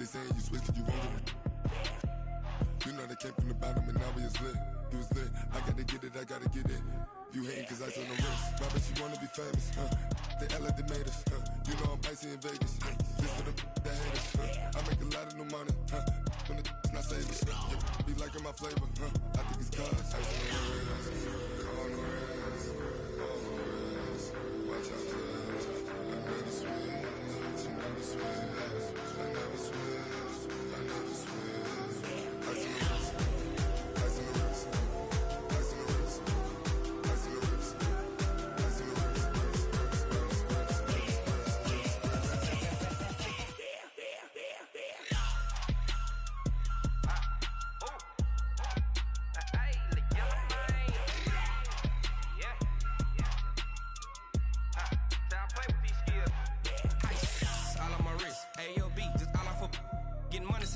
saying you switch, you won't get it. You know they came from the bottom and now we is lit. You was lit, I gotta get it, I gotta get it. You hating cause I on the wrist. My bitch, you wanna be famous, They act like they made us, You know I'm icy in Vegas, This for the that hate us, I make a lot of new money, When the not save us, Be liking my flavor, I think it's cause ice on the wrist, on the wrist, on the wrist. Watch out, cuz I never switch, I never switch, I never switch, I never switch. Ice on the wrist, ice on the wrist, ice on the wrist, ice on the wrist, ice on the wrist.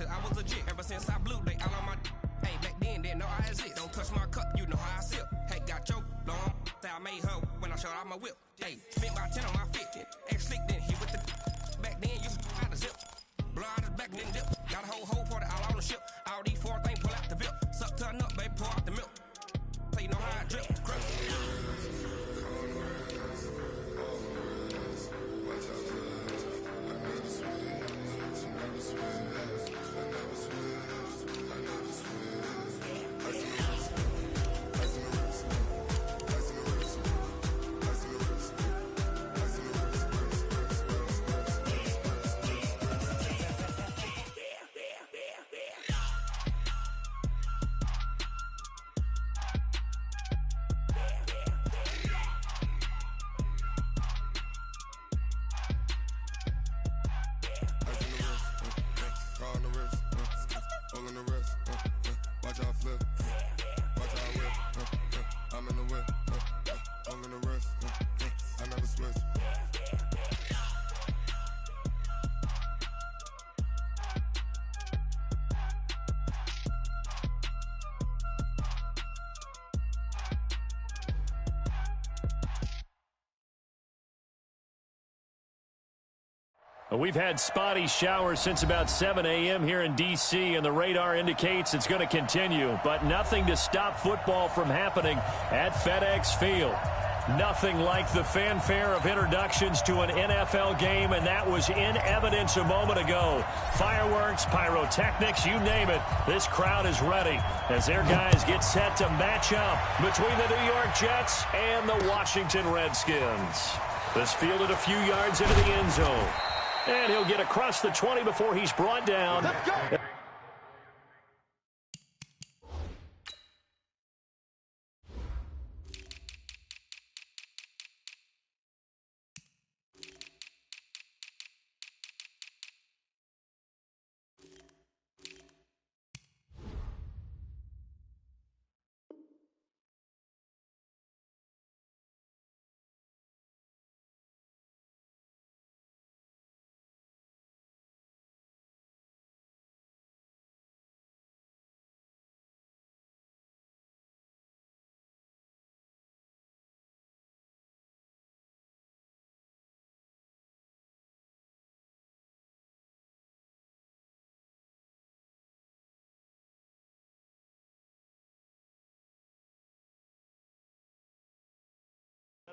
I was legit ever since I blew they all on my. Hey, back then didn't know I exist. Don't touch my cup, you know how I sip. Hey, got your long. I made her when I showed out my whip. Hey, spent about 10 on my fit. Ex-slick then hit with the. Back then used to out the zip. Blow out his back then dip. Got a whole party all on the ship. All these 4 things pull out the VIP. Suck turn up, baby, pour out the milk. So you know how I drip. Crap. We've had spotty showers since about 7 a.m. here in D.C., and the radar indicates it's going to continue, but nothing to stop football from happening at FedEx Field. Nothing like the fanfare of introductions to an NFL game, and that was in evidence a moment ago. Fireworks, pyrotechnics, you name it. This crowd is ready as their guys get set to match up between the New York Jets and the Washington Redskins. This fielded a few yards into the end zone. And he'll get across the 20 before he's brought down. Let's go.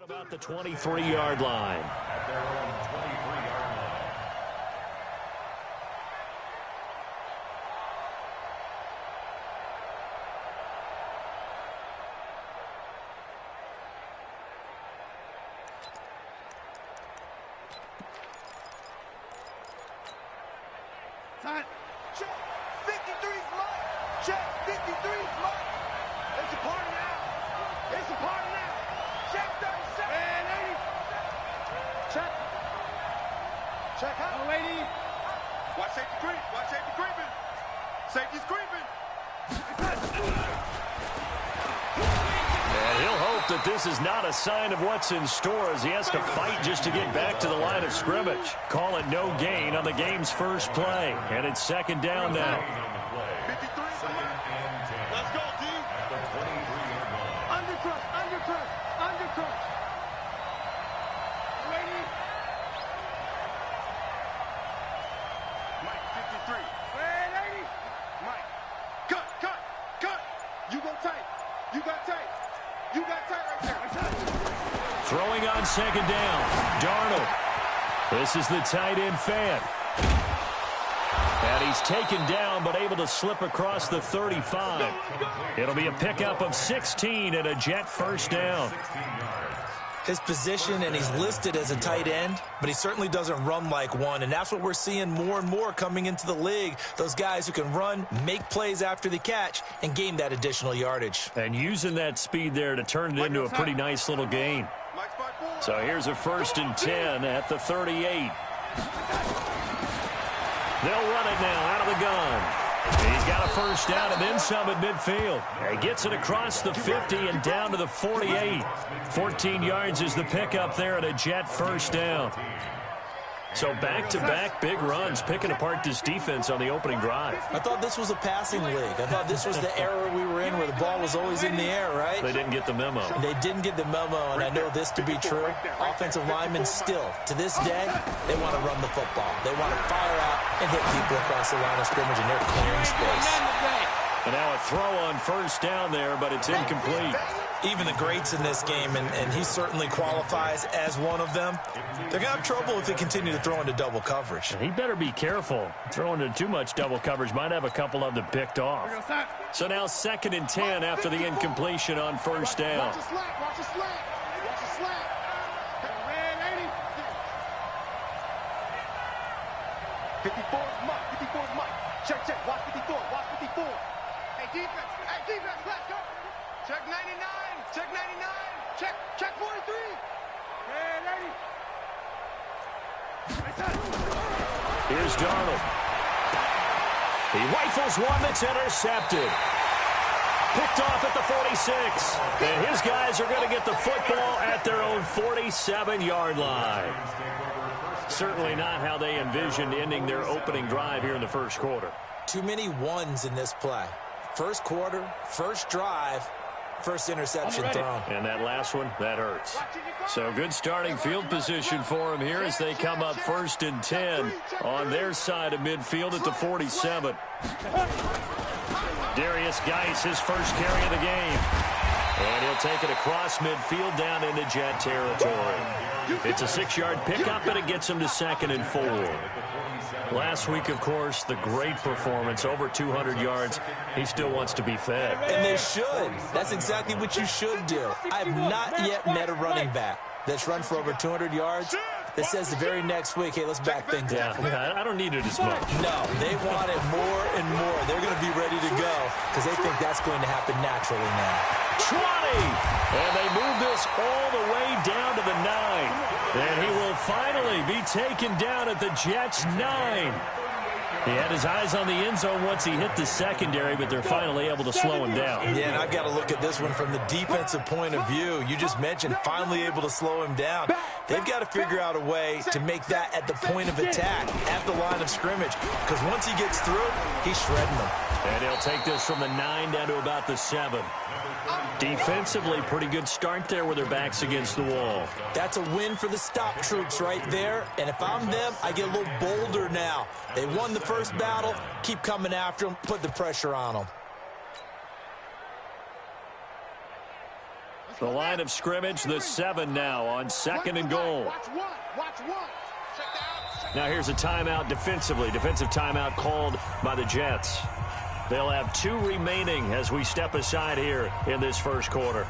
About the 23-yard line. At their own 23-yard line. Time. Check 53's mine. Check 53's mine. It's a party now. It's a party now. Check 37. And 80. Check. Check out. Oh, 80. Watch safety creep. Watch safety creeping. Safety's creeping. And he'll hope that this is not a sign of what's in store as he has to fight just to get back to the line of scrimmage. Call it no gain on the game's first play. And it's second down now. 53. Let's go, team. At the 23-yard line. Undercrush, undercrush, undercrush. Ready? Mike 53. You got tight. You got tight right there. Throwing on second down. Darnold. This is the tight end fan. And he's taken down but able to slip across the 35. It'll be a pickup of 16 and a Jet first down. His position, and he's listed as a tight end, but he certainly doesn't run like one, and that's what we're seeing more and more coming into the league. Those guys who can run, make plays after the catch, and gain that additional yardage. And using that speed there to turn it into a pretty nice little gain. So here's a 1st and 10 at the 38. They'll run it now out of the gun. He's got a first down and then some at midfield. He gets it across the 50 and down to the 48. 14 yards is the pickup there at a Jet first down. So back-to-back big runs, picking apart this defense on the opening drive. I thought this was a passing league. I thought this was the era we were in where the ball was always in the air, right? They didn't get the memo. They didn't get the memo, and I know this to be true. Offensive linemen still, to this day, they want to run the football. They want to fire out and hit people across the line of scrimmage, and they're clearing space. And now a throw on first down there, but it's incomplete. Even the greats in this game, and he certainly qualifies as one of them, they're going to have trouble if they continue to throw into double coverage. He better be careful. Throwing into too much double coverage might have a couple of them picked off. So now 2nd and 10 after the incompletion on first down. Watch the slant. Watch the slant. Watch the slant. Man, 80. 54 is Mike. 54 is Mike. Check. Watch 54. Watch 54. Hey, defense. Let's go. Check 99. Check 99. Check 43. Man, 80. Here's Darnold. He rifles one that's intercepted. Picked off at the 46. And his guys are going to get the football at their own 47-yard line. Certainly not how they envisioned ending their opening drive here in the first quarter. Too many ones in this play. First quarter, first drive, first interception thrown. And that last one, that hurts. So good starting field position for him here as they come up 1st and 10 on their side of midfield at the 47. Darius Geis, his first carry of the game. And he'll take it across midfield down into Jet territory. It's a 6-yard pickup, and it gets him to 2nd and 4. Last week, of course, the great performance, over 200 yards. He still wants to be fed. And they should. That's exactly what you should do. I have not yet met a running back that's run for over 200 yards that says the very next week, hey, let's back things up. Yeah, I don't need it as much. No, they want it more and more. They're going to be ready to go because they think that's going to happen naturally now. 20! And they move this all the way down to the 9. And he will finally be taken down at the Jets' 9. He had his eyes on the end zone once he hit the secondary, but they're finally able to slow him down. Yeah, and I've got to look at this one from the defensive point of view. You just mentioned finally able to slow him down. They've got to figure out a way to make that at the point of attack, at the line of scrimmage, because once he gets through, he's shredding them. And he'll take this from the 9 down to about the 7. Defensively, pretty good start there with their backs against the wall. That's a win for the stop troops right there. And if I'm them, I get a little bolder now. They won the first battle. Keep coming after them. Put the pressure on them. The line of scrimmage, the 7 now on 2nd and goal. Watch one. Now here's a timeout defensively. Defensive timeout called by the Jets. They'll have 2 remaining as we step aside here in this first quarter.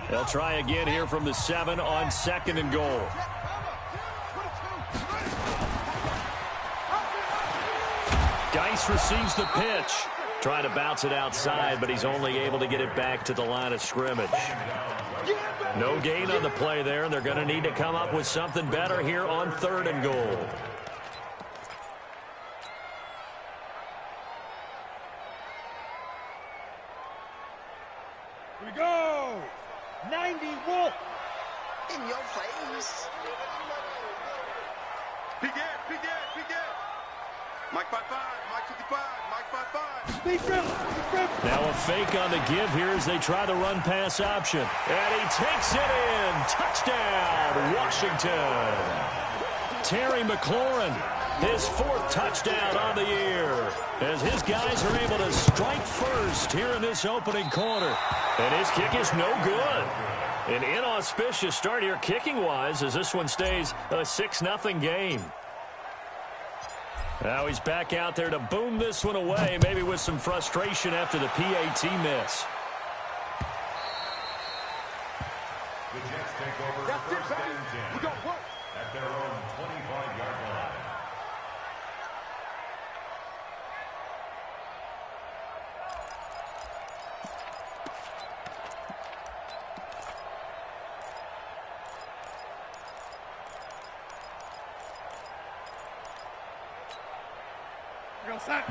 They'll try again here from the 7 on 2nd and goal. Geis receives the pitch. Trying to bounce it outside, but he's only able to get it back to the line of scrimmage. No gain on the play there, and they're going to need to come up with something better here on 3rd and goal. Here we go. 90 Wolf. In your face. Big Ed. Mike 5-5, Mike 55, Mike 5-5. Now a fake on the give here as they try the run-pass option. And he takes it in. Touchdown, Washington. Terry McLaurin, his 4th touchdown on the year, as his guys are able to strike first here in this opening quarter. And his kick is no good. An inauspicious start here kicking-wise as this one stays a 6-0 game. Now he's back out there to boom this one away, maybe with some frustration after the PAT miss. The Jets take over first and 10 We got work. at their own 25-yard line.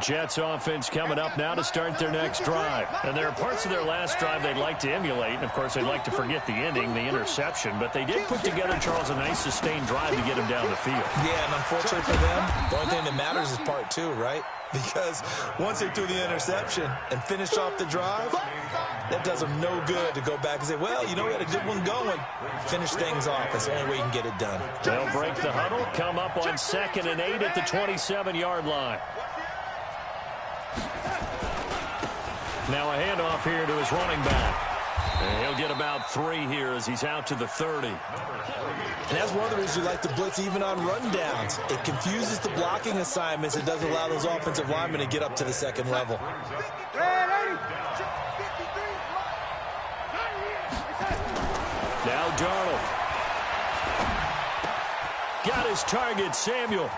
Jets offense coming up now to start their next drive. And there are parts of their last drive they'd like to emulate. And, of course, they'd like to forget the ending, the interception. But they did put together, Charles, a nice sustained drive to get him down the field. Yeah, and unfortunately for them, the only thing that matters is part 2, right? Because once they threw the interception and finished off the drive, that does them no good to go back and say, well, you know, we had a good one going. Finish things off. That's the only way you can get it done. They'll break the huddle, come up on 2nd and 8 at the 27-yard line. Now a handoff here to his running back. And he'll get about 3 here as he's out to the 30. And that's one of the reasons you like to blitz even on rundowns. It confuses the blocking assignments. It doesn't allow those offensive linemen to get up to the second level. Now Darnold. Got his target, Samuel.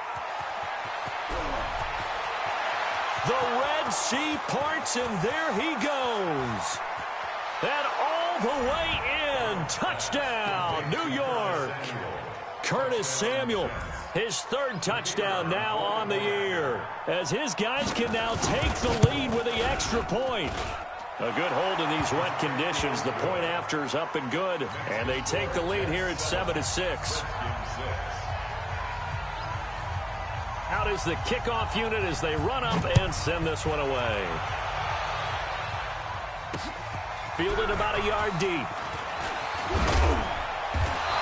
The Red Sea parts, and there he goes. And all the way in. Touchdown, New York. Curtis Samuel, his 3rd touchdown now on the year, as his guys can now take the lead with the extra point. A good hold in these wet conditions. The point after is up and good, and they take the lead here at 7-6. Out is the kickoff unit as they run up and send this one away. Fielded about a yard deep.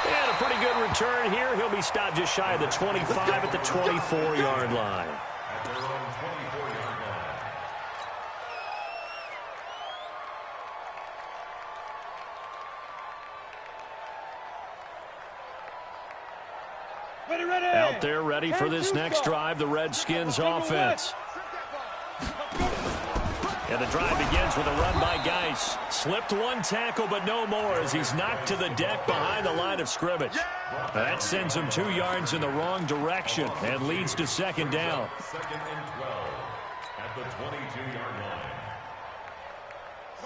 And a pretty good return here. He'll be stopped just shy of the 25 at the 24-yard line. At their own 24-yard line. Out there ready for this next drive, the Redskins offense. And the drive begins with a run by Geis. Slipped one tackle, but no more as he's knocked to the deck behind the line of scrimmage. That sends him 2 yards in the wrong direction and leads to 2nd down. 2nd and 12 at the 22-yard line.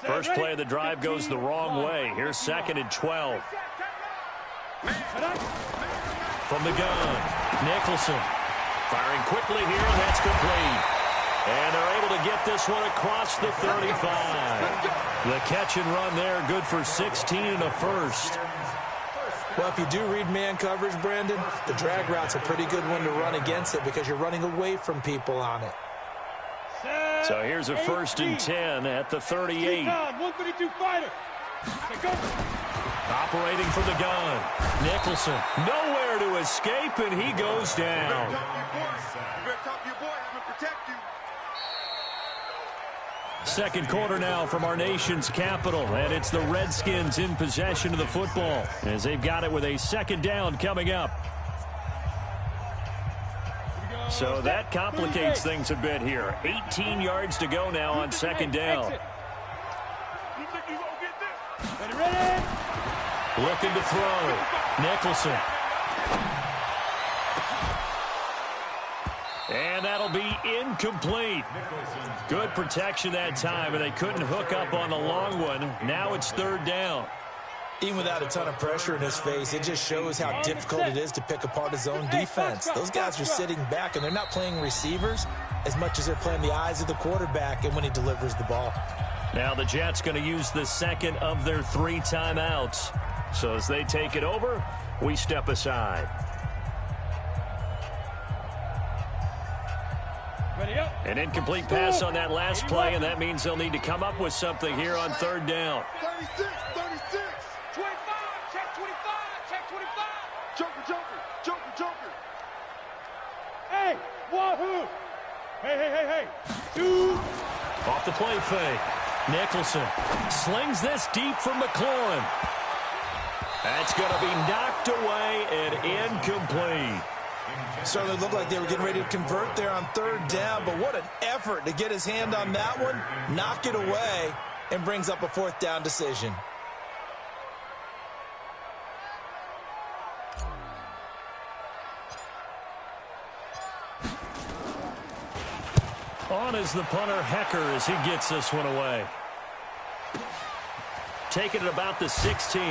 First play of the drive goes the wrong way. Here's 2nd and 12. From the gun, Nicholson. Firing quickly here, and that's complete. And they're able to get this one across the 35. The catch and run there, good for 16 and a first. Well, if you do read man coverage, Brandon, the drag route's a pretty good one to run against it because you're running away from people on it. So here's a 1st and 10 at the 38. 132 fighter. Operating from the gun. Nicholson, nowhere to escape, and he goes down. Second quarter now from our nation's capital, and it's the Redskins in possession of the football as they've got it with a 2nd down coming up. So that complicates things a bit here. 18 yards to go now on 2nd down. Looking to throw. Nicholson. And that'll be incomplete. Good protection that time, and they couldn't hook up on the long one. Now it's 3rd down. Even without a ton of pressure in his face, it just shows how difficult it is to pick apart his own defense. Those guys are sitting back, and they're not playing receivers as much as they're playing the eyes of the quarterback and when he delivers the ball. Now the Jets going to use the 2nd of their 3 timeouts. So as they take it over, we step aside. An incomplete pass on that last play, and that means they'll need to come up with something here on 3rd down. 36, 36. 25, check 25, check 25. Joker. Hey, wahoo! Hey. 2. Off the play fake. Nicholson slings this deep for McLaurin. That's going to be knocked away and incomplete. Certainly looked like they were getting ready to convert there on 3rd down, but what an effort to get his hand on that one, knock it away, and brings up a 4th down decision. On is the punter, Hecker, as he gets this one away. Taking it about the 16.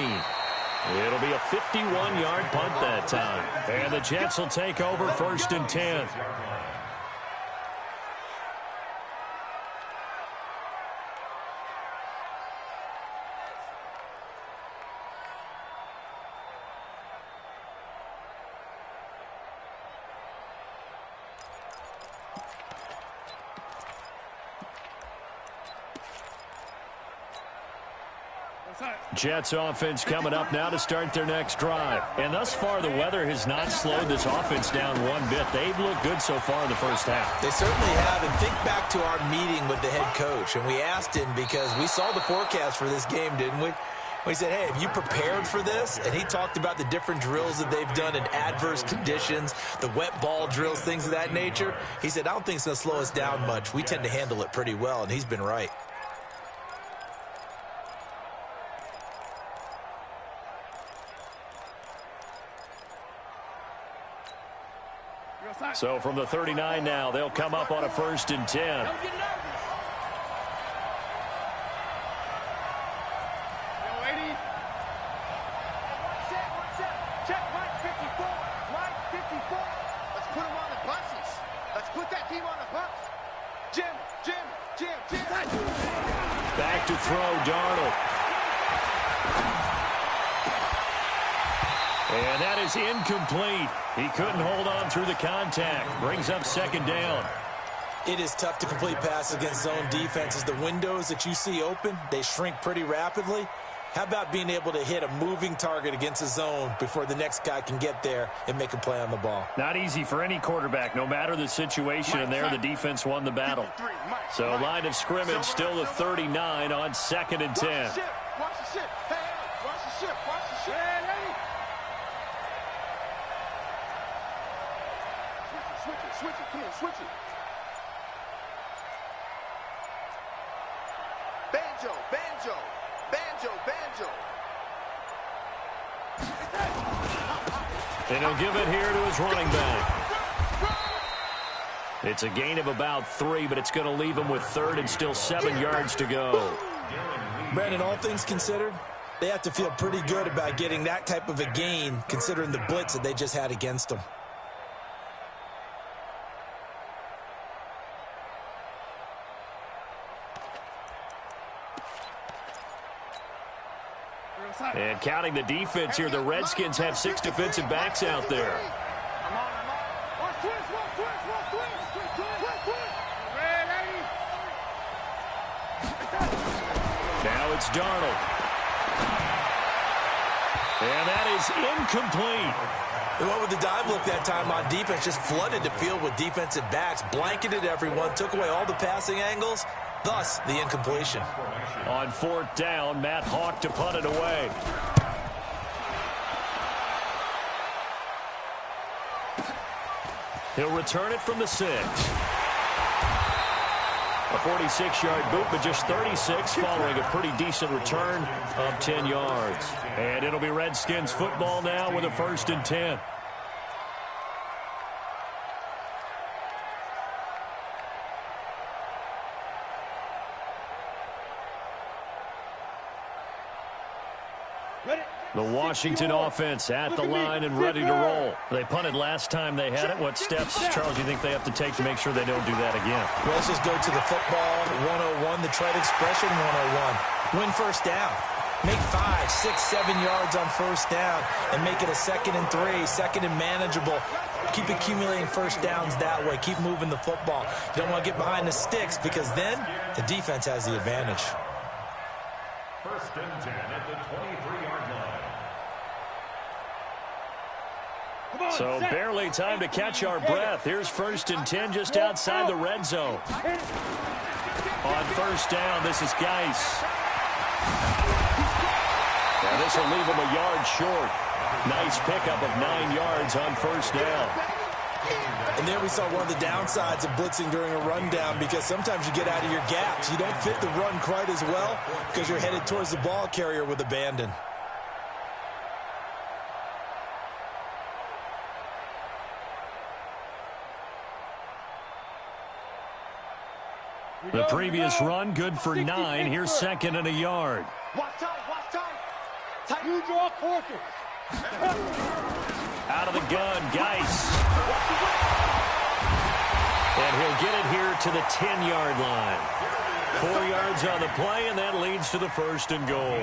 It'll be a 51-yard punt that time. And the Jets will take over 1st and 10. Jets offense coming up now to start their next drive. And thus far, the weather has not slowed this offense down one bit. They've looked good so far in the first half. They certainly have. And think back to our meeting with the head coach. And we asked him because we saw the forecast for this game, didn't we? We said, hey, have you prepared for this? And he talked about the different drills that they've done in adverse conditions, the wet ball drills, things of that nature. He said, I don't think it's going to slow us down much. We tend to handle it pretty well, and he's been right. So from the 39 now, they'll come up on a 1st and 10. Back to throw, Darnold. And that is incomplete. He couldn't hold on through the contact. Brings up 2nd down. It is tough to complete passes against zone defenses. The windows that you see open, they shrink pretty rapidly. How about being able to hit a moving target against a zone before the next guy can get there and make a play on the ball? Not easy for any quarterback, no matter the situation, and there the defense won the battle. So line of scrimmage still the 39 on 2nd and 10. Watch the ship. Hey, watch the ship. Switch it, come on, switch it. Banjo. And he'll give it here to his running back. It's a gain of about 3, but it's going to leave him with 3rd and still 7 yards to go. Brandon, all things considered, they have to feel pretty good about getting that type of a gain considering the blitz that they just had against them. And counting the defense here, the Redskins have 6 defensive backs out there. Now it's Darnold. And that is incomplete. They went with the dive look that time on defense, just flooded the field with defensive backs, blanketed everyone, took away all the passing angles, thus the incompletion. On 4th down, Matt Hawk to punt it away. He'll return it from the 6. A 46-yard boot, but just 36 following a pretty decent return of 10 yards. And it'll be Redskins football now with a 1st and 10. The Washington offense at the line and ready to roll. They punted last time they had it. What steps, Charles, do you think they have to take to make sure they don't do that again? Well, let's just go to the football 101, the trade expression 101. Win 1st down. Make 5, 6, 7 yards on 1st down and make it a 2nd and 3, 2nd and manageable. Keep accumulating 1st downs that way. Keep moving the football. You don't want to get behind the sticks because then the defense has the advantage. 1st and 10 at the 23-yard line. So barely time to catch our breath. Here's 1st and 10 just outside the red zone. On 1st down, this is Geis. Now this will leave him a yard short. Nice pickup of 9 yards on 1st down. And there we saw one of the downsides of blitzing during a rundown, because sometimes you get out of your gaps. You don't fit the run quite as well because you're headed towards the ball carrier with abandon. The previous run, good for 9. Here's 2nd and a yard. Watch tight, watch tight. Tight. You draw quarter. Out of the gun, Geis. And he'll get it here to the 10-yard line. 4 yards on the play, and that leads to the 1st and goal.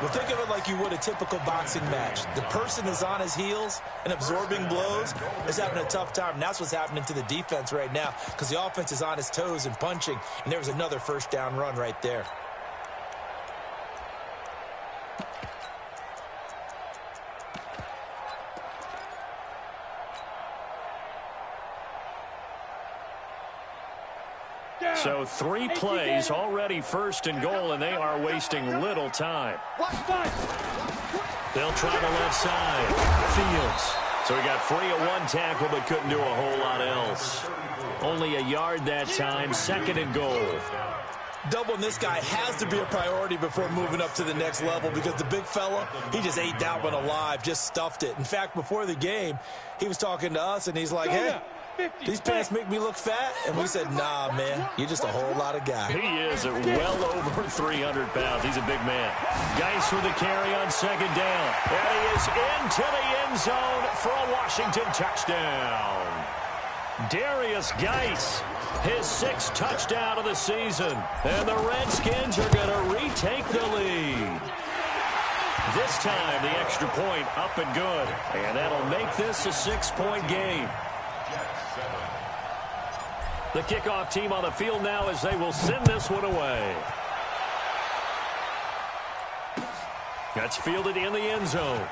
Well, think of it like you would a typical boxing match. The person is on his heels and absorbing blows is having a tough time. And that's what's happening to the defense right now, because the offense is on his toes and punching. And there was another 1st down run right there. So 3 plays, already 1st and goal, and they are wasting little time. They'll try the left side. Fields. So he got free at 1 tackle, but couldn't do a whole lot else. Only a yard that time, 2nd and goal. Doubling this guy has to be a priority before moving up to the next level, because the big fella, he just ate that one alive, just stuffed it. In fact, before the game, he was talking to us, and he's like, hey, these pants make me look fat? And we said, nah, man, you're just a whole lot of guy. He is at well over 300 pounds. He's a big man. Geis with the carry on 2nd down. And he is into the end zone for a Washington touchdown. Darius Geis, his 6th touchdown of the season. And the Redskins are going to retake the lead. This time, the extra point up and good. And that'll make this a 6-point game. The kickoff team on the field now as they will send this one away. That's fielded in the end zone.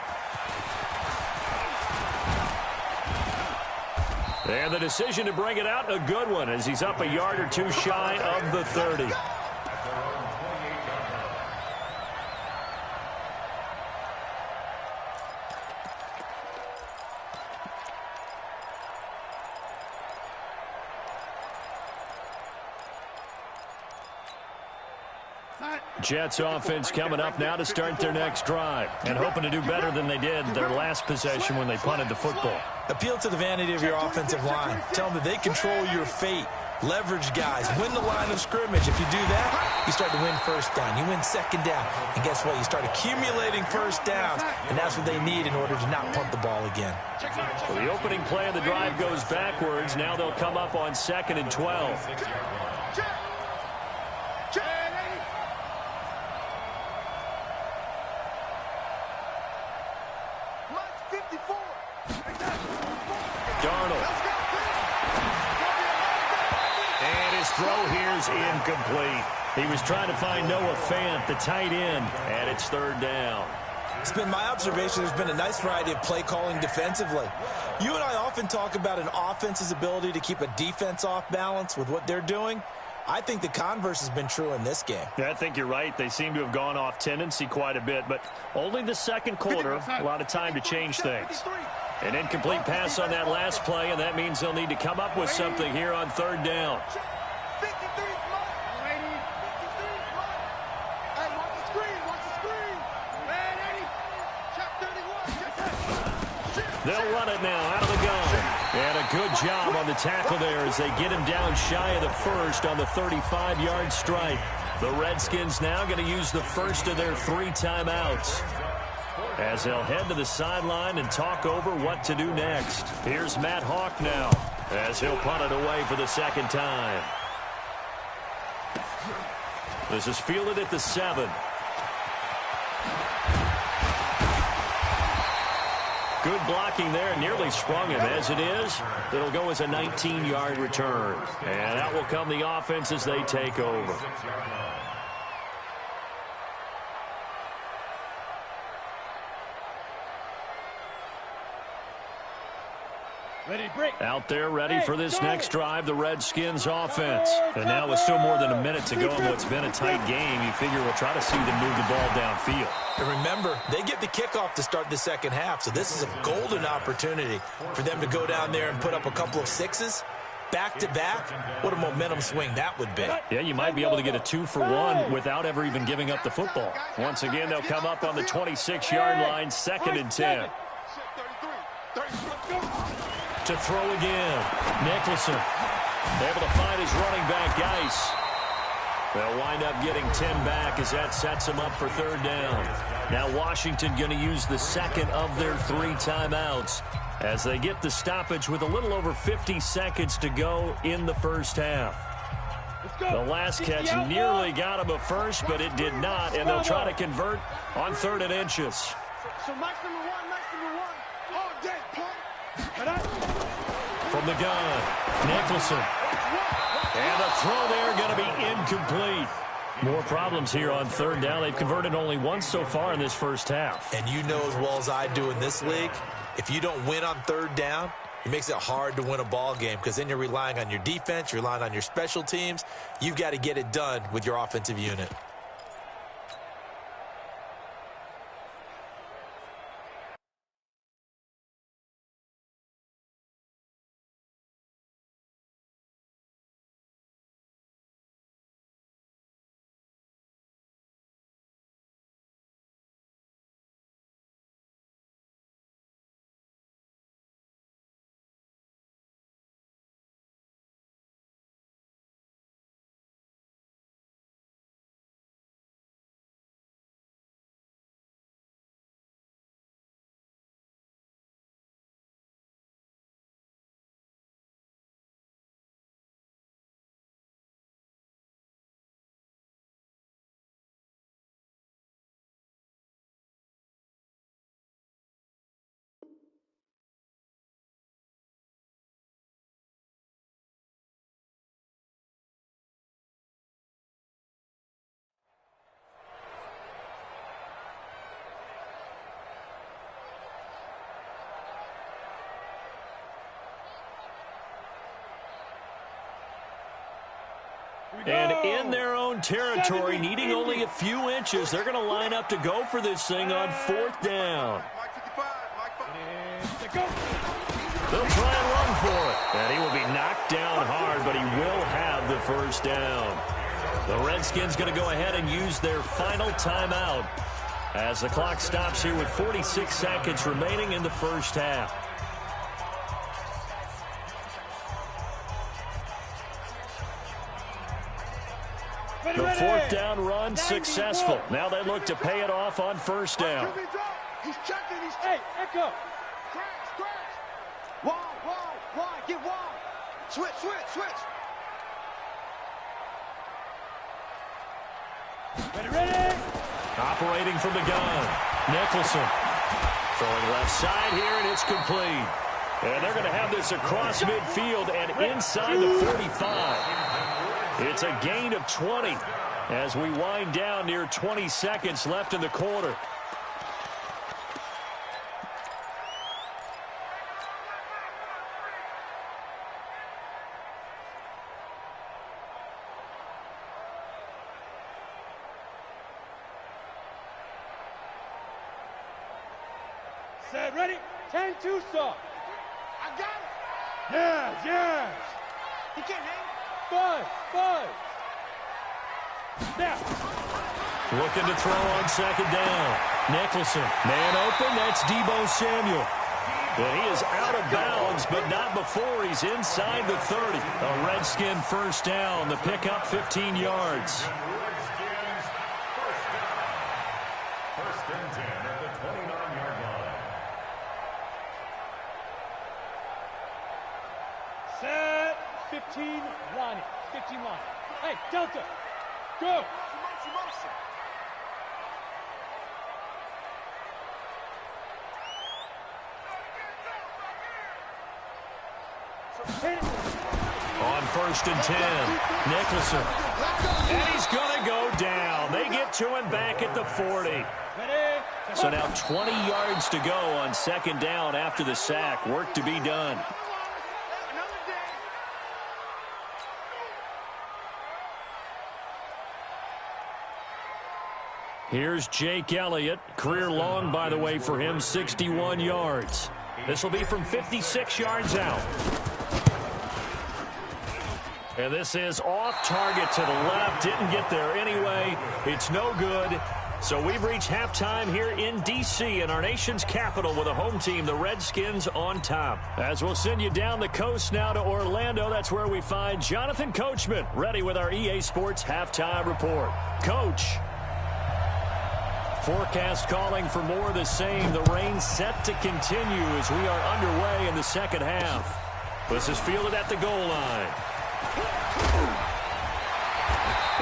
And the decision to bring it out, a good one, as he's up a yard or 2 shy of the 30. Jets offense coming up now to start their next drive, and hoping to do better than they did their last possession when they punted the football. Appeal to the vanity of your offensive line. Tell them that they control your fate. Leverage guys. Win the line of scrimmage. If you do that, you start to win 1st down. You win 2nd down. And guess what? You start accumulating 1st downs, and that's what they need in order to not punt the ball again. So the opening play of the drive goes backwards. Now they'll come up on 2nd and 12. Throw here's incomplete. He was trying to find Noah Fant, the tight end, and it's 3rd down. It's been my observation there's been a nice variety of play calling defensively. You and I often talk about an offense's ability to keep a defense off balance with what they're doing. I think the converse has been true in this game. Yeah, I think you're right. They seem to have gone off tendency quite a bit, but only the 2nd quarter, a lot of time to change things. An incomplete pass on that last play, and that means they'll need to come up with something here on 3rd down. They'll run it now out of the gun. And a good job on the tackle there as they get him down shy of the 1st on the 35-yard strike. The Redskins now going to use the 1st of their 3 timeouts, as they'll head to the sideline and talk over what to do next. Here's Matt Hawk now, as he'll punt it away for the 2nd time. This is fielded at the 7. Good blocking there, nearly sprung him. As it is, it'll go as a 19-yard return. And that will come the offense as they take over. Out there ready for this next drive, the Redskins offense. And now with still more than a minute to go in what's been a tight game, you figure we'll try to see them move the ball downfield. And remember, they get the kickoff to start the second half, so this is a golden opportunity for them to go down there and put up a couple of sixes. Back-to-back, what a momentum swing that would be. Yeah, you might be able to get a 2-for-1 without ever even giving up the football. Once again, they'll come up on the 26-yard line, 2nd and 10. To throw again, Nicholson able to find his running back, Geis. They'll wind up getting 10 back as that sets them up for 3rd down. Now Washington going to use the second of their 3 timeouts as they get the stoppage with a little over 50 seconds to go in the first half. The last catch nearly got him a first, but it did not, and they'll try to convert on 3rd and inches. So Mike's number one, all day, pump. From the gun, Nicholson. And the throw there going to be incomplete. More problems here on 3rd down. They've converted only once so far in this first half. And you know as well as I do in this league, if you don't win on 3rd down, it makes it hard to win a ball game because then you're relying on your defense, you're relying on your special teams. You've got to get it done with your offensive unit. And in their own territory, needing only a few inches, they're going to line up to go for this thing on 4th down. They'll try and run for it. And he will be knocked down hard, but he will have the 1st down. The Redskins going to go ahead and use their final timeout as the clock stops here with 46 seconds remaining in the first half. The 4th down run successful. Now they look to pay it off on 1st down. He's checking. Hey, Echo. Crash. Wide. Get wide. Switch. Ready. Operating from the gun. Nicholson. Throwing left side here, and it's complete. And they're going to have this across midfield and inside the 45. It's a gain of 20 as we wind down near 20 seconds left in the quarter. Set, ready? 10-2 stop. I got it. Yes. He can't hang. 5. Now. Looking to throw on 2nd down. Nicholson. Man open. That's Deebo Samuel. And he is out of bounds, but not before he's inside the 30. A Redskin 1st down. The pickup 15 yards. First and 10 at the 29-yard line. Set. 15 line. Hey, Delta. Go. On 1st and 10, Nicholson. And he's going to go down. They get to him back at the 40. So now 20 yards to go on 2nd down after the sack. Work to be done. Here's Jake Elliott. Career long, by the way, for him, 61 yards. This will be from 56 yards out. And this is off target to the left. Didn't get there anyway. It's no good. So we've reached halftime here in D.C. in our nation's capital with a home team, the Redskins, on top. As we'll send you down the coast now to Orlando, that's where we find Jonathan Coachman ready with our EA Sports halftime report. Coach. Forecast calling for more of the same. The rain set to continue as we are underway in the second half. This is fielded at the goal line.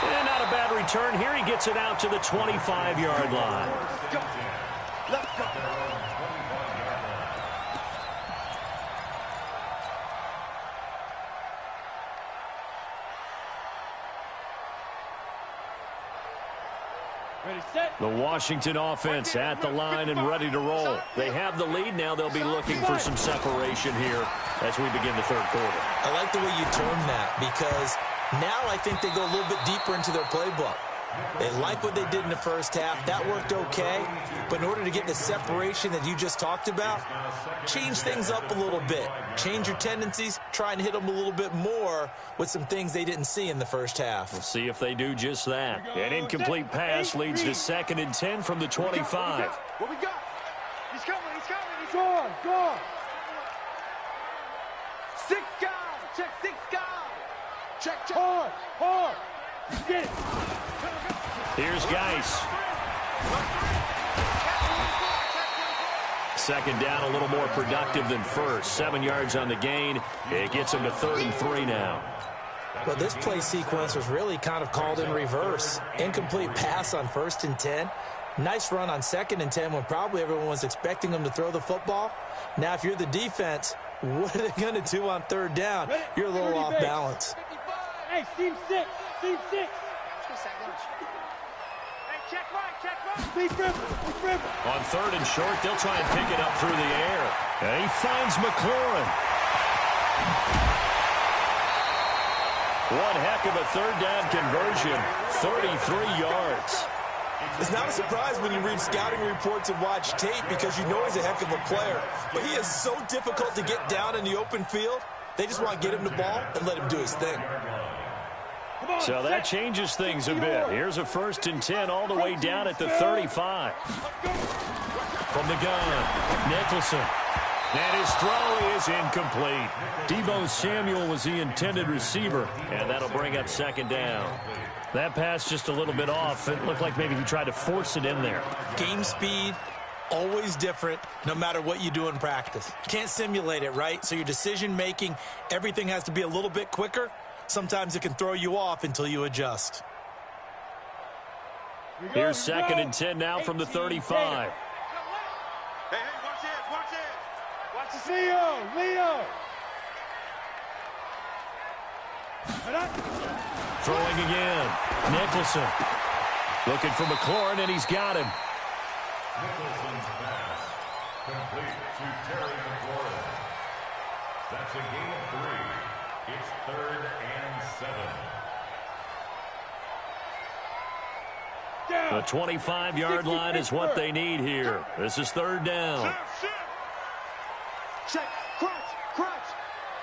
And not a bad return here. He gets it out to the 25-yard line. Let's go. The Washington offense at the line and ready to roll. They have the lead. Now they'll be looking for some separation here as we begin the third quarter. I like the way you term that because now I think they go a little bit deeper into their playbook. They like what they did in the first half. That worked okay. But in order to get the separation that you just talked about, change things up a little bit. Change your tendencies. Try and hit them a little bit more with some things they didn't see in the first half. We'll see if they do just that. An incomplete pass leads to 2nd and 10 from the 25. What we got? He's coming. He's gone. 6 guys. Check 6 guys. Check. Hard. Get it. Here's Geis. 2nd down, a little more productive than first. 7 yards on the gain. It gets him to 3rd and 3 now. Well, this play sequence was really kind of called in reverse. Incomplete pass on 1st and 10. Nice run on 2nd and 10 when probably everyone was expecting them to throw the football. Now, if you're the defense, what are they going to do on 3rd down? You're a little off balance. Hey, team 6. Team 6. Check right. Big ripper. On 3rd and short, they'll try and pick it up through the air. And he finds McLaurin. One heck of a 3rd down conversion. 33 yards. It's not a surprise when you read scouting reports and watch tape because you know he's a heck of a player. But he is so difficult to get down in the open field. They just want to get him the ball and let him do his thing. So that changes things a bit. Here's a 1st and 10 all the way down at the 35. From the gun, Nicholson. And his throw is incomplete. Deebo Samuel was the intended receiver, and that'll bring up 2nd down. That pass just a little bit off. It looked like maybe he tried to force it in there. Game speed, always different, no matter what you do in practice. You can't simulate it, right? So your decision-making, everything has to be a little bit quicker. Sometimes it can throw you off until you adjust. Here's 2nd and 10 now from the 35. Hey, watch it. Watch this. Leo. Throwing again. Nicholson. Looking for McLaurin, and he's got him. Nicholson's pass complete to Terry McLaurin. That's a gain of 3. It's 3rd and 7. The 25-yard line is what they need here. This is 3rd down. Check.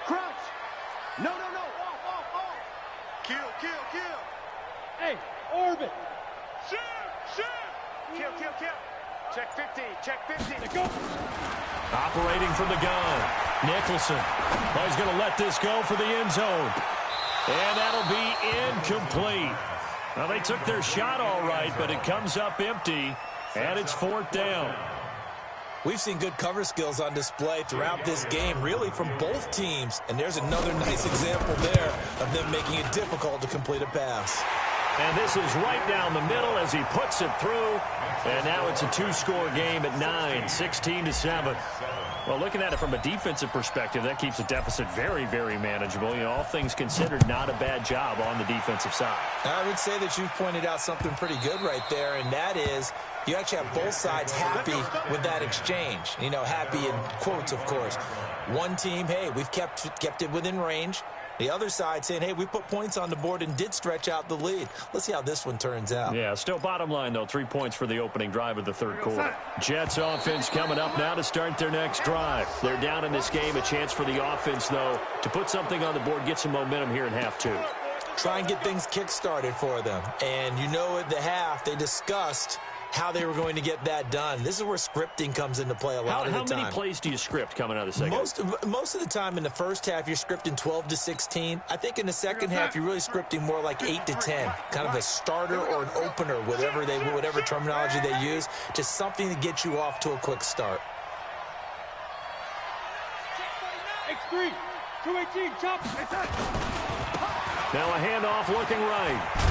Crunch. No. Off. Kill. Hey, orbit. Shoot. Kill. Check 50. Let's go. Operating from the gun. Nicholson. Oh, he's going to let this go for the end zone. And that'll be incomplete. Well, they took their shot all right, but it comes up empty, and it's 4th down. We've seen good cover skills on display throughout this game, really from both teams. And there's another nice example there of them making it difficult to complete a pass. And this is right down the middle as he puts it through. And now it's a 2-score game at 9, 16-7. Well, looking at it from a defensive perspective, that keeps the deficit very, very manageable. You know, all things considered, not a bad job on the defensive side. I would say that you've pointed out something pretty good right there, and that is you actually have both sides happy with that exchange. You know, happy in quotes, of course. One team, hey, we've kept it within range. The other side saying, hey, we put points on the board and did stretch out the lead. Let's see how this one turns out. Yeah, still bottom line, though, 3 points for the opening drive of the third quarter. Jets offense coming up now to start their next drive. They're down in this game. A chance for the offense, though, to put something on the board, get some momentum here in half two. Try and get things kick-started for them. And you know at the half, they discussed how they were going to get that done. This is where scripting comes into play a lot of the time. How many plays do you script coming out of the second? Most of the time in the first half, you're scripting 12 to 16. I think in the second half, you're really scripting more like 8 to 10. Kind of a starter or an opener, whatever terminology they use. Just something to get you off to a quick start. X3, 218, chop. Now a handoff looking right.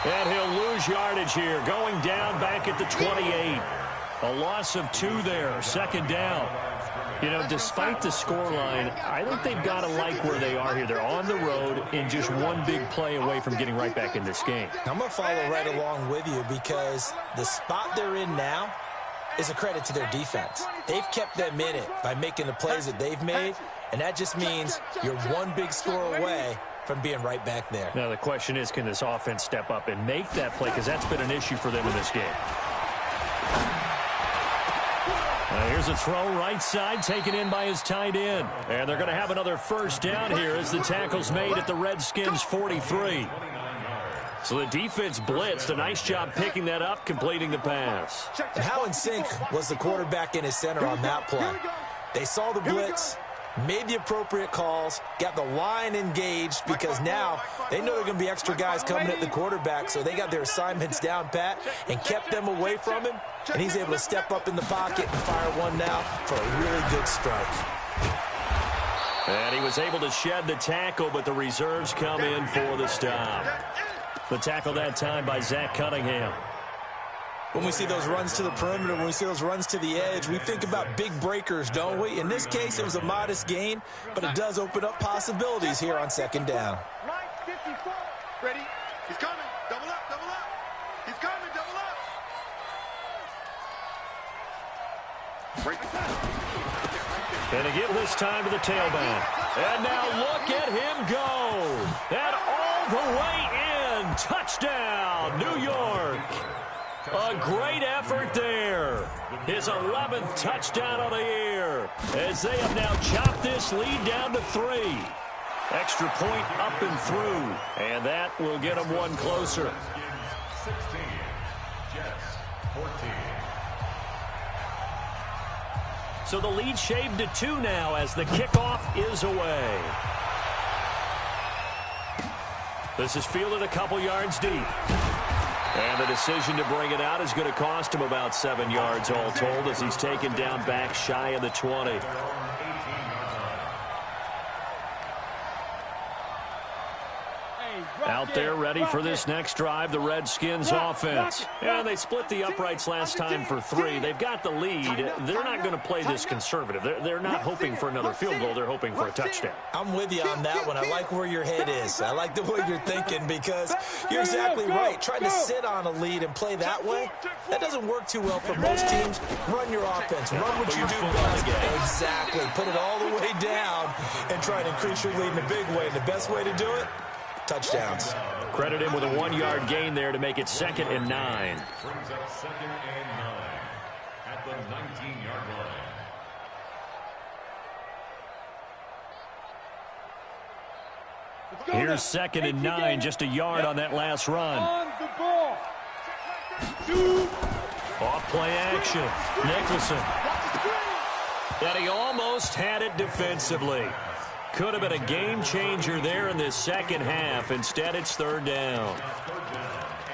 And he'll lose yardage here, going down back at the 28. A loss of 2 there, second down. You know, despite the scoreline, I think they've got to like where they are here. They're on the road and just one big play away from getting right back in this game. I'm going to follow right along with you because the spot they're in now is a credit to their defense. They've kept them in it by making the plays that they've made, and that just means you're one big score away from being right back there. Now the question is, can this offense step up and make that play? Because that's been an issue for them in this game. Now here's a throw right side, taken in by his tight end. And they're going to have another first down here as the tackle's made at the Redskins' 43. So the defense blitzed. A nice job picking that up, completing the pass. And how in sync was the quarterback and his center on that play? They saw the blitz, made the appropriate calls, got the line engaged because now they know there are going to be extra guys coming at the quarterback, so they got their assignments down pat and kept them away from him, and he's able to step up in the pocket and fire one now for a really good strike. And he was able to shed the tackle, but the reserves come in for the stop. The tackle that time by Zach Cunningham. When we see those runs to the perimeter, when we see those runs to the edge, we think about big breakers, don't we? In this case, it was a modest gain, but it does open up possibilities here on second down. Right, 54. Ready? He's coming. Double up, double up. He's coming, double up. Break. And to give this time to the tailback. And now look at him go. And all the way in. Touchdown, New York. A great effort there. His 11th touchdown of the year as they have now chopped this lead down to 3. Extra point up and through. And that will get them one closer. 16, Jets 14. So the lead shaved to 2 now as the kickoff is away. This is fielded a couple yards deep. And the decision to bring it out is going to cost him about 7 yards all told as he's taken down back shy of the 20. Out there ready for this next drive, the Redskins offense. And they split the uprights last time for 3. They've got the lead. They're not going to play this conservative. They're not hoping for another field goal. They're hoping for a touchdown. I'm with you on that one. I like where your head is. I like the way you're thinking because you're exactly right. Trying to sit on a lead and play that way, that doesn't work too well for most teams. Run your offense. Run what you do best. Exactly. Put it all the way down and try to increase your lead in a big way. And the best way to do it, touchdowns. Credit him with a 1-yard gain there to make it 2nd and 9. Brings up 2nd and 9 at the 19-yard line. Here's 2nd and 9, just a yard on that last run. On the ball. Off play action. Nicholson. And he almost had it defensively. Could have been a game changer there in this second half. Instead, it's 3rd down.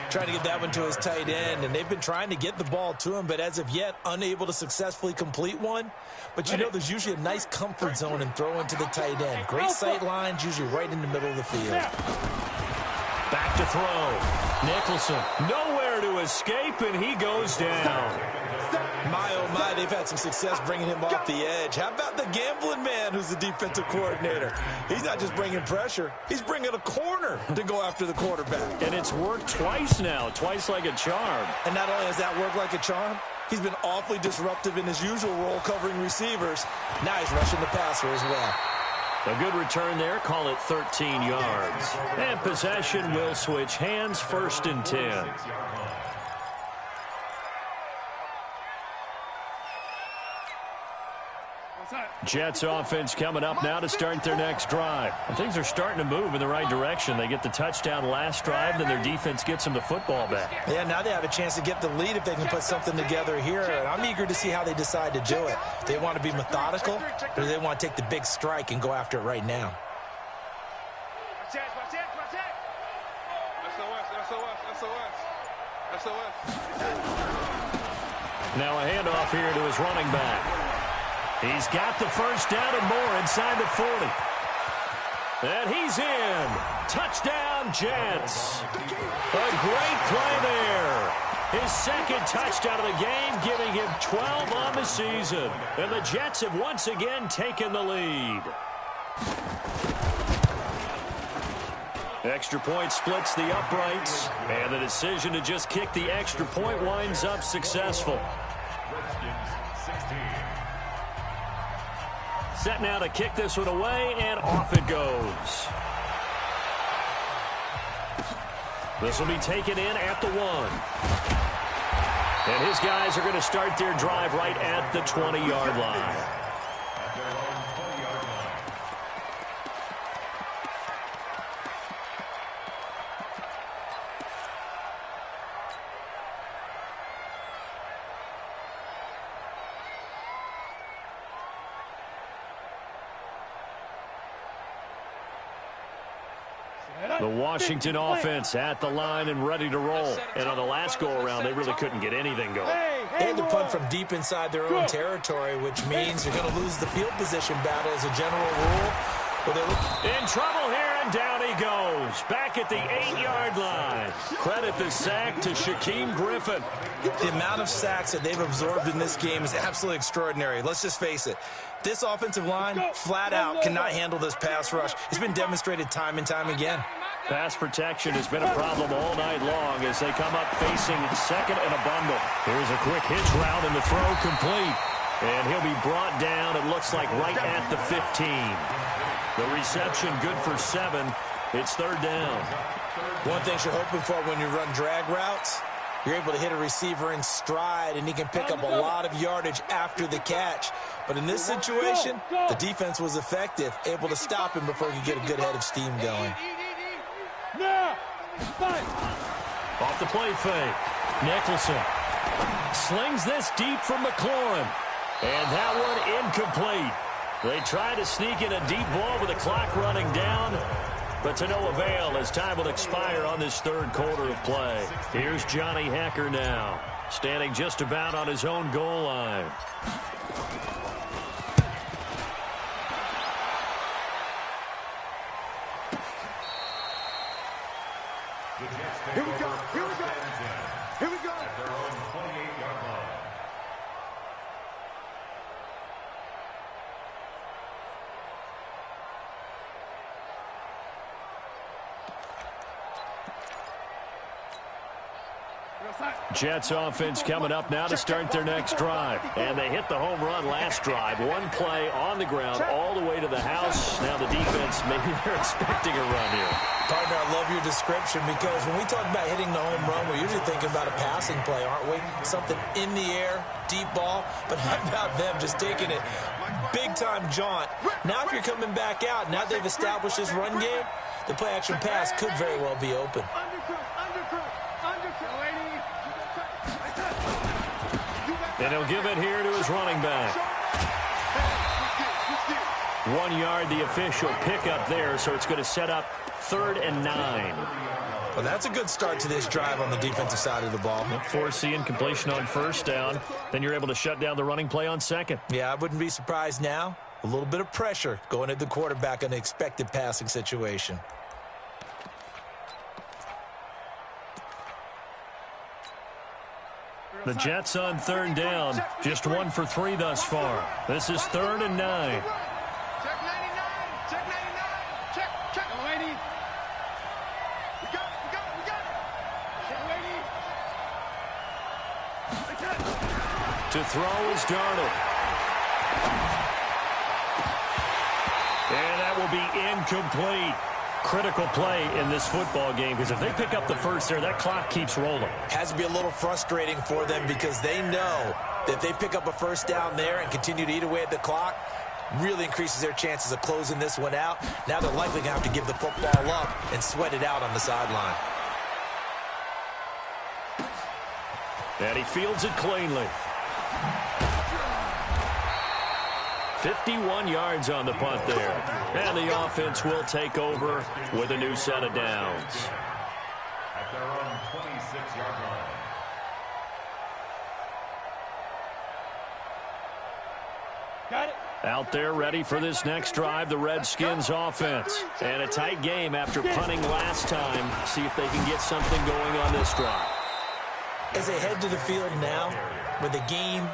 Trying to get that one to his tight end, and they've been trying to get the ball to him, but as of yet, unable to successfully complete one. But you know, there's usually a nice comfort zone in throwing to the tight end. Great sight lines, usually right in the middle of the field. Back to throw. Nicholson, nowhere to escape, and he goes down. My, oh my, they've had some success bringing him off the edge. How about the gambling man who's the defensive coordinator? He's not just bringing pressure. He's bringing a corner to go after the quarterback. And it's worked twice now, twice like a charm. And not only has that worked like a charm, he's been awfully disruptive in his usual role covering receivers. Now he's rushing the passer as well. A good return there. Call it 13 yards. And possession will switch hands, 1st and 10. Jets offense coming up now to start their next drive. And things are starting to move in the right direction. They get the touchdown last drive, then their defense gets them the football back. Yeah, now they have a chance to get the lead if they can put something together here. And I'm eager to see how they decide to do it. Do they want to be methodical, or do they want to take the big strike and go after it right now? Now a handoff here to his running back. He's got the first down and more inside the 40. And he's in. Touchdown, Jets. A great play there. His 2nd touchdown of the game, giving him 12 on the season. And the Jets have once again taken the lead. Extra point splits the uprights. And the decision to just kick the extra point winds up successful. Set now to kick this one away, and off it goes. This will be taken in at the 1. And his guys are going to start their drive right at the 20-yard line. The Washington offense at the line and ready to roll. And on the last go-around, they really couldn't get anything going. They had to punt from deep inside their own territory, which means you're going to lose the field position battle as a general rule. In trouble here, and down he goes. Back at the 8-yard line. Credit the sack to Shaquem Griffin. The amount of sacks that they've absorbed in this game is absolutely extraordinary. Let's just face it. This offensive line, flat out, cannot handle this pass rush. It's been demonstrated time and time again. Pass protection has been a problem all night long as they come up facing 2nd and a bundle. Here's a quick hitch route and the throw complete. And he'll be brought down, it looks like, right at the 15. The reception good for 7. It's 3rd down. One thing you're hoping for when you run drag routes, you're able to hit a receiver in stride, and he can pick up a lot of yardage after the catch. But in this situation, the defense was effective, able to stop him before he could get a good head of steam going. Off the play fake. Nicholson slings this deep from McLaurin. And that one incomplete. They try to sneak in a deep ball with the clock running down, but to no avail as time will expire on this 3rd quarter of play. Here's Johnny Hacker now, standing just about on his own goal line. Here we go. Here we go. Here we go. At their own 28-yard line. Jets offense coming up now to start their next drive. And they hit the home run last drive. One play on the ground all the way to the house. Now the defense, maybe they're expecting a run here. Partner, I love your description because when we talk about hitting the home run, we're usually thinking about a passing play, aren't we? Something in the air, deep ball. But how about them just taking it big-time jaunt? Now if you're coming back out, now they've established this run game, the play-action pass could very well be open. And he'll give it here to his running back. 1 yard, the official pickup there, so it's going to set up 3rd and 9. Well, that's a good start to this drive on the defensive side of the ball. Force the incompletion on 1st down. Then you're able to shut down the running play on 2nd. Yeah, I wouldn't be surprised now. A little bit of pressure going at the quarterback in an expected passing situation. The Jets on 3rd down, just 1 for 3 thus far. This is 3rd and 9. Check 99. Check 99. Check. Check. Lady. We got it. We got it. We got it. Check, lady. To throw is Darnold. And that be incomplete. Critical play in this football game, because if they pick up the first there, that clock keeps rolling. Has to be a little frustrating for them because they know that if they pick up a first down there and continue to eat away at the clock, really increases their chances of closing this one out. Now they're likely going to have to give the football up and sweat it out on the sideline. And he fields it cleanly. 51 yards on the punt there. And the offense will take over with a new set of downs. At their own 26-yard line. Got it. Out there ready for this next drive, the Redskins offense. And a tight game after punting last time. See if they can get something going on this drive. As they head to the field now, with the game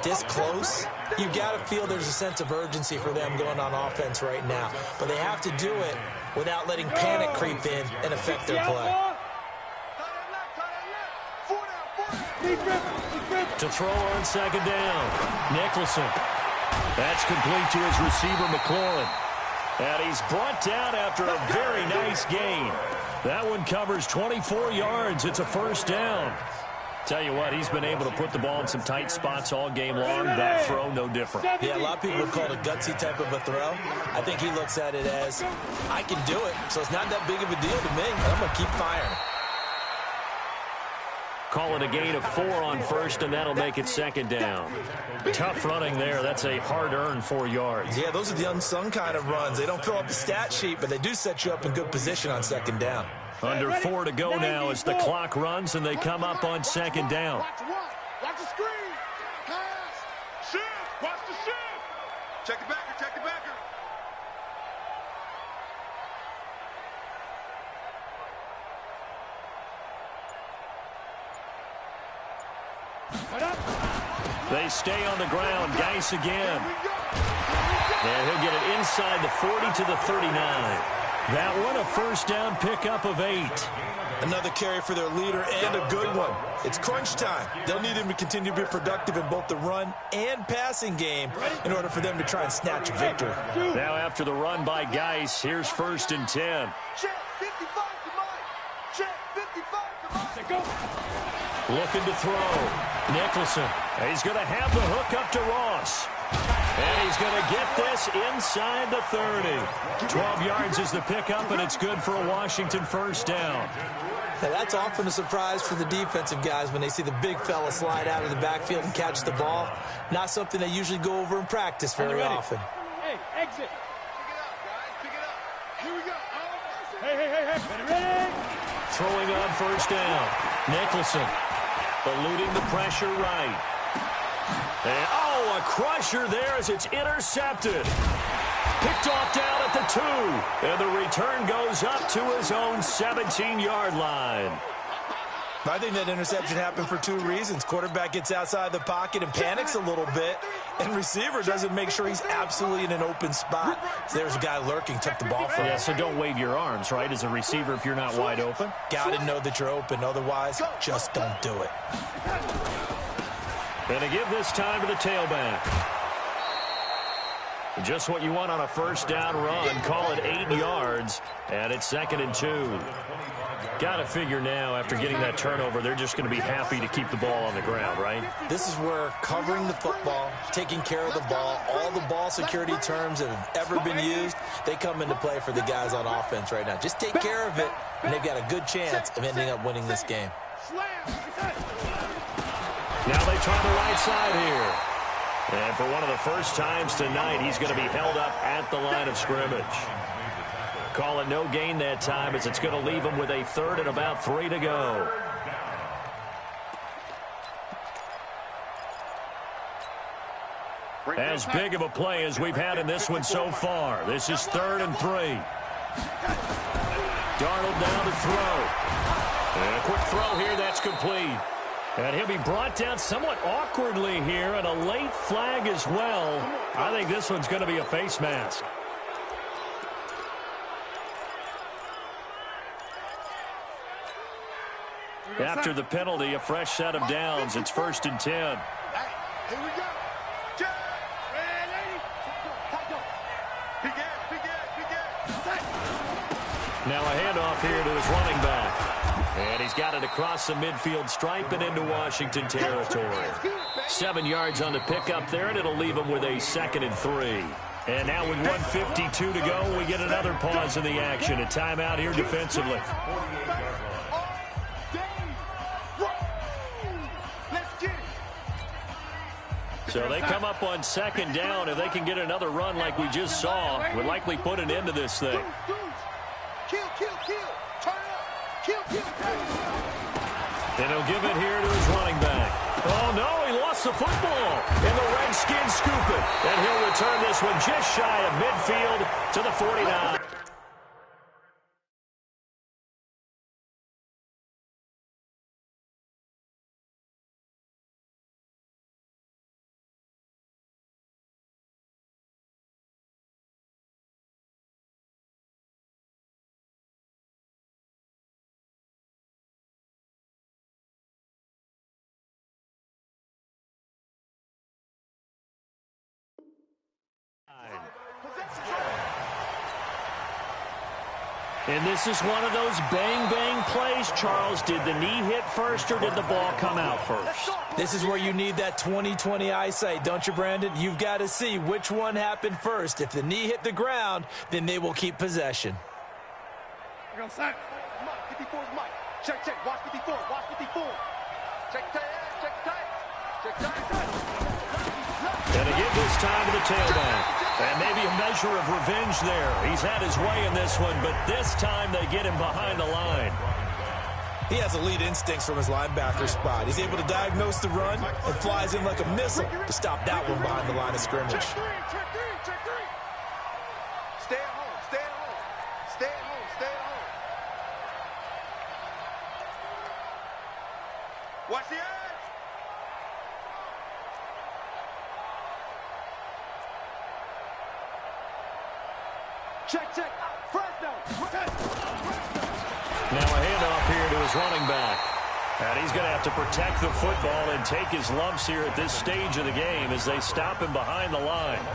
this close, you got to feel there's a sense of urgency for them going on offense right now. But they have to do it without letting panic creep in and affect their play. To throw on second down, Nicholson. That's complete to his receiver, McLaurin. And he's brought down after a very nice gain. That one covers 24 yards. It's a first down. Tell you what, he's been able to put the ball in some tight spots all game long. That throw, no different. Yeah, a lot of people would call it a gutsy type of a throw. I think he looks at it as, I can do it, so it's not that big of a deal to me. I'm going to keep firing. Call it a gain of 4 on first, and that'll make it second down. Tough running there. That's a hard-earned 4 yards. Yeah, those are the unsung kind of runs. They don't fill up the stat sheet, but they do set you up in good position on second down. Under 4 to go now as the clock runs, and they come up on second down. Watch the screen. Pass. Shift. Watch the shift. Check the backer. Check the backer. They stay on the ground. Geis again. And he'll get it inside the 40 to the 39. That one, a first down pickup of 8. Another carry for their leader and a good one. It's crunch time. They'll need him to continue to be productive in both the run and passing game in order for them to try and snatch a victory. Now after the run by Geis, here's 1st and 10. Check 55 to Mike. Check 55 to Mike. Go. Looking to throw. Nicholson. He's going to have the hook up to Ross. And he's going to get this inside the 30. 12 yards is the pickup, and it's good for a Washington first down. Now, that's often a surprise for the defensive guys when they see the big fella slide out of the backfield and catch the ball. Not something they usually go over in practice very often. Hey, exit. Pick it up, guys. Pick it up. Here we go. Hey. Ready? Throwing on first down. Nicholson eluding the pressure right. And, a crusher there as it's intercepted. Picked off down at the 2. And the return goes up to his own 17-yard line. I think that interception happened for 2 reasons. Quarterback gets outside the pocket and panics a little bit, and receiver doesn't make sure he's absolutely in an open spot. So there's a guy lurking, took the ball from him. Yeah, so don't wave your arms, right, as a receiver if you're not wide open. Got to know that you're open. Otherwise, just don't do it. And to give this time to the tailback. Just what you want on a first down run. Call it 8 yards, and it's 2nd and 2. Got to figure now, after getting that turnover, they're just going to be happy to keep the ball on the ground, right? This is where covering the football, taking care of the ball, all the ball security terms that have ever been used, they come into play for the guys on offense right now. Just take care of it, and they've got a good chance of ending up winning this game. Now they try the right side here. And for one of the first times tonight, he's going to be held up at the line of scrimmage. Call it no gain that time as it's going to leave him with a 3rd and about 3 to go. As big of a play as we've had in this one so far. This is 3rd and 3. Darnold down to throw. And a quick throw here, that's complete. And he'll be brought down somewhat awkwardly here, and a late flag as well. I think this one's going to be a face mask. After the penalty, a fresh set of downs. It's 1st and 10. Here we go. Check. Ready. Big ass. Now a handoff here to his running back. And he's got it across the midfield stripe and into Washington territory. 7 yards on the pickup there, and it'll leave him with a 2nd and 3. And now with 1:52 to go, we get another pause in the action. A timeout here defensively. So they come up on 2nd down. If they can get another run like we just saw, would likely put an end to this thing. And he'll give it here to his running back. Oh, no, he lost the football. And the Redskins scoop it. And he'll return this one just shy of midfield to the 49. And this is one of those bang-bang plays, Charles. Did the knee hit first or did the ball come out first? This is where you need that 20/20 eyesight, don't you, Brandon? You've got to see which one happened first. If the knee hit the ground, then they will keep possession. Check, watch 54, watch 54. Check tight, check tight, check tight. And again this time to the tailback. And maybe a measure of revenge there. He's had his way in this one, but this time they get him behind the line. He has elite instincts from his linebacker spot. He's able to diagnose the run and flies in like a missile to stop that one behind the line of scrimmage. Check three. Stay at home, stay at home. Stay at home, stay at home. Watch the edge. Check. Fresno. Now a handoff here to his running back. And he's going to have to protect the football and take his lumps here at this stage of the game as they stop him behind the line.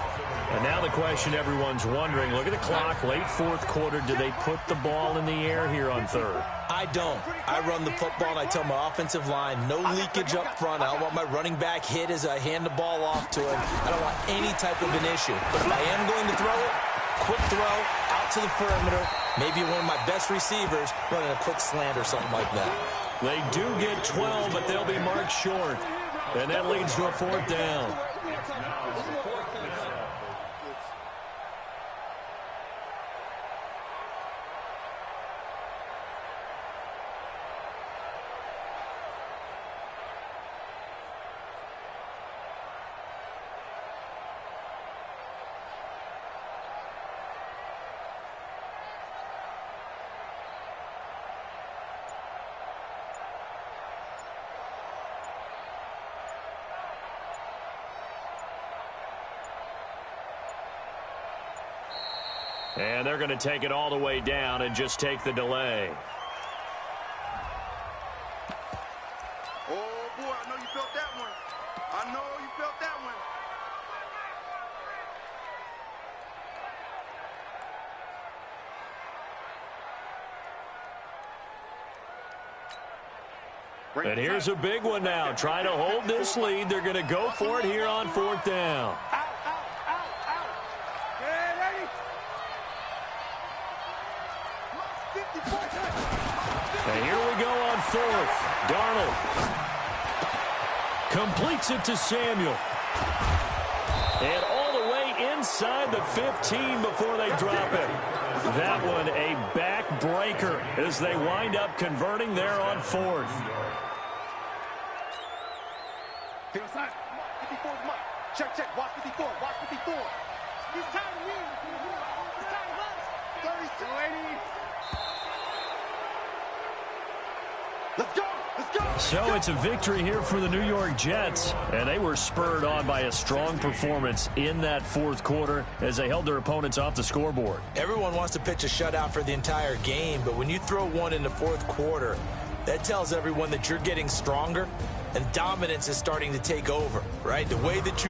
And now the question everyone's wondering, look at the clock, late 4th quarter, do they put the ball in the air here on 3rd? I don't. I run the football and I tell my offensive line, no leakage up front. I don't want my running back hit as I hand the ball off to him. I don't want any type of an issue. But if I am going to throw it, quick throw, out to the perimeter, maybe one of my best receivers running a quick slant or something like that. They do get 12, but they'll be marked short. And that leads to a 4th down. And they're going to take it all the way down and just take the delay. Oh, boy, I know you felt that one. I know you felt that one. And here's a big one now. Trying to hold this lead. They're going to go for it here on 4th down. And here we go on 4th. Darnold completes it to Samuel. And all the way inside the 15 before they drop it. That one a backbreaker as they wind up converting there on 4th. Check, watch 54, watch 54. He's tired of me. He's tired of us. 32, 80. Let's go! So it's a victory here for the New York Jets, and they were spurred on by a strong performance in that 4th quarter as they held their opponents off the scoreboard. Everyone wants to pitch a shutout for the entire game, but when you throw one in the 4th quarter, that tells everyone that you're getting stronger and dominance is starting to take over, right? The way that you